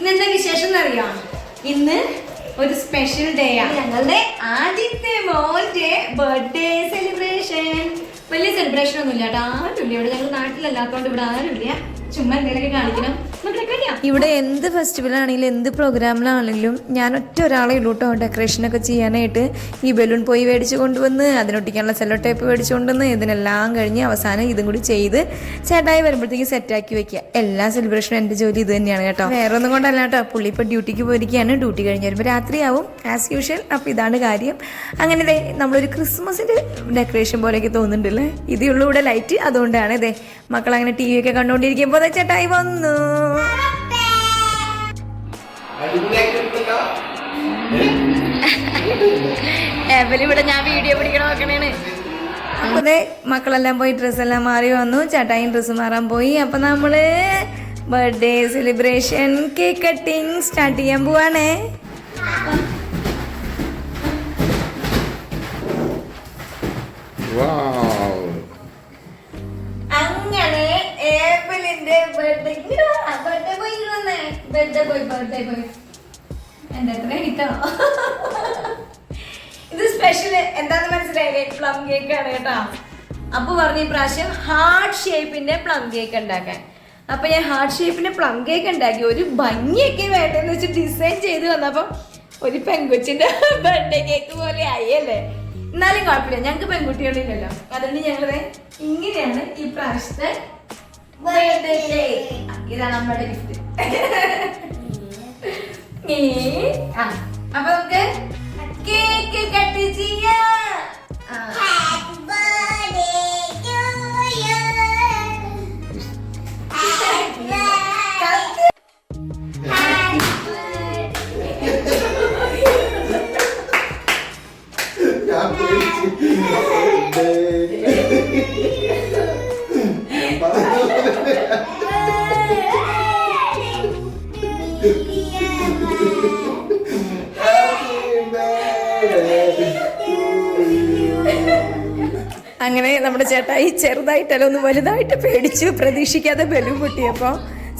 ഇന്നെന്താ വിശേഷം എന്നറിയാം? ഇന്ന് ഒരു സ്പെഷ്യൽ ഡേ ആണ്. ഞങ്ങളുടെ ആദ്യത്തെ മോന്റെ ബർത്ത്ഡേ സെലിബ്രേഷൻ. വലിയ സെലിബ്രേഷൻ ഒന്നും ഇല്ല കേട്ടോ, ആരുമില്ല ഇവിടെ. ഞങ്ങൾ നാട്ടിലല്ലാത്തോണ്ട് ഇവിടെ ആരുമില്ല. ചുമ്മാ എന്തെങ്കിലുമൊക്കെ കാണിക്കണം. ഇവിടെ എന്ത് ഫെസ്റ്റിവലാണെങ്കിലും എന്ത് പ്രോഗ്രാമിലാണെങ്കിലും ഞാൻ ഒരാളെ ഉള്ളൂ കേട്ടോ ഡെക്കറേഷനൊക്കെ ചെയ്യാനായിട്ട്. ഈ ബലൂൺ പോയി മേടിച്ച് കൊണ്ടുവന്ന് അതിനൊട്ടിക്കാനുള്ള സെല്ലോ ടേപ്പ് മേടിച്ച് കൊണ്ടുവന്ന് ഇതിനെല്ലാം കഴിഞ്ഞ് അവസാനം ഇതും കൂടി ചെയ്ത് ചേട്ടായി വരുമ്പോഴത്തേക്ക് സെറ്റാക്കി വെക്കുക. എല്ലാ സെലിബ്രേഷനും എൻ്റെ ജോലി ഇത് തന്നെയാണ് കേട്ടോ. വേറെ ഒന്നും കൊണ്ടല്ല കേട്ടോ. പുള്ളി ഇപ്പോൾ ഡ്യൂട്ടിക്ക് പോയിരിക്കുകയാണ്. ഡ്യൂട്ടി കഴിഞ്ഞ് വരുമ്പോൾ രാത്രിയാവും ആസ് യൂഷ്വൽ. അപ്പോൾ ഇതാണ് കാര്യം. അങ്ങനെ നമ്മളൊരു ക്രിസ്മസിൻ്റെ ഡെക്കറേഷൻ പോലെയൊക്കെ തോന്നുന്നുണ്ടല്ലേ. ഇതേ ഉള്ളൂ ഇവിടെ ലൈറ്റ്. അതുകൊണ്ടാണ് ഇതേ മക്കളങ്ങനെ ടി വി ഒക്കെ കണ്ടുകൊണ്ടിരിക്കുമ്പോൾ ചേട്ടായി വന്നു. ഇവിടെ ഞാൻ വീഡിയോ പിടിക്കണ നോക്കണേണ്. അപ്പൊ അതെ മക്കളെല്ലാം പോയി ഡ്രസ്സെല്ലാം മാറി വന്നു. ചേട്ടായും ഡ്രസ്സ് മാറാൻ പോയി. അപ്പൊ നമ്മള് birthday celebration cake cutting start ചെയ്യാൻ പോവാണേ. അങ്ങനെ ഏപ്രിലിന്റെ ബർത്ത്ഡേ ബോയ് എന്റെ അത്ര കിട്ടോ. ഇത് സ്പെഷ്യൽ എന്താന്ന് മനസ്സിലായില്ലേ? പ്ലം കേക്ക് ആണ് കേട്ടോ. അപ്പൊ പറഞ്ഞു ഈ പ്രാവശ്യം ഹാർട്ട് ഷേപ്പിന്റെ പ്ലം കേക്ക് ഉണ്ടാക്കാൻ. അപ്പൊ ഞാൻ ഹാർട്ട് ഷേപ്പിന്റെ പ്ലം കേക്ക് ഉണ്ടാക്കി. ഒരു ഭംഗിയൊക്കെ വേണ്ടെന്ന് വെച്ച് ഡിസൈൻ ചെയ്ത് വന്നപ്പോ ഒരു പെൺകൊച്ചിന്റെ ബർത്ത്ഡേ കേക്ക് പോലെ ആയല്ലേ. എന്നാലും കുഴപ്പമില്ല, ഞങ്ങക്ക് പെൺകുട്ടികളില്ലല്ലോ. അതുകൊണ്ട് ഞങ്ങള് ഇങ്ങനെയാണ് ഈ പ്രാവശ്യത്തെ ബർത്ത്ഡേ കേക്ക്. ഇതാണ് നമ്മുടെ ഗിഫ്റ്റ്. അപ്പൊ നമുക്ക് കേക്ക് കട്ട് ചെയ്യാം. അങ്ങനെ നമ്മുടെ ചേട്ടായി ചെറുതായിട്ടല്ല ഒന്ന് വലുതായിട്ട് പേടിച്ചു. പ്രതീക്ഷിക്കാതെ ബലൂൺ പൊട്ടിയപ്പോ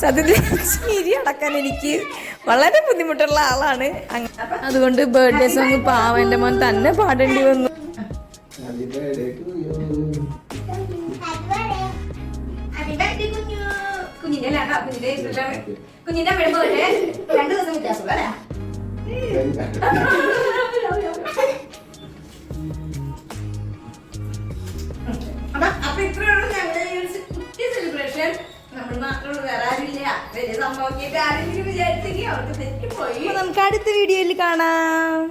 സത്യത്തിൽ ചിരി അടക്കാൻ എനിക്ക് വളരെ ബുദ്ധിമുട്ടുള്ള ആളാണ്. അതുകൊണ്ട് ബർത്ത്ഡേ സോങ് പാവന്റെ മോൻ തന്നെ പാടേണ്ടി വന്നു. കുഞ്ഞിന്റെ ബർത്ത്ഡേ 2 ദിവസം വ്യത്യാസമുള്ള അല്ലേ? അപ്പൊ ഇത്രയുള്ള ഞങ്ങളുടെ കുട്ടി സെലിബ്രേഷൻ. നമ്മൾ മാത്രമുള്ള വേറെ ആരുമില്ല. വലിയ സംഭവം ആരെങ്കിലും വിചാരിച്ചെങ്കിൽ അവർക്ക് തെറ്റിപ്പോയി. നമുക്ക് അടുത്ത വീഡിയോയിൽ കാണാം.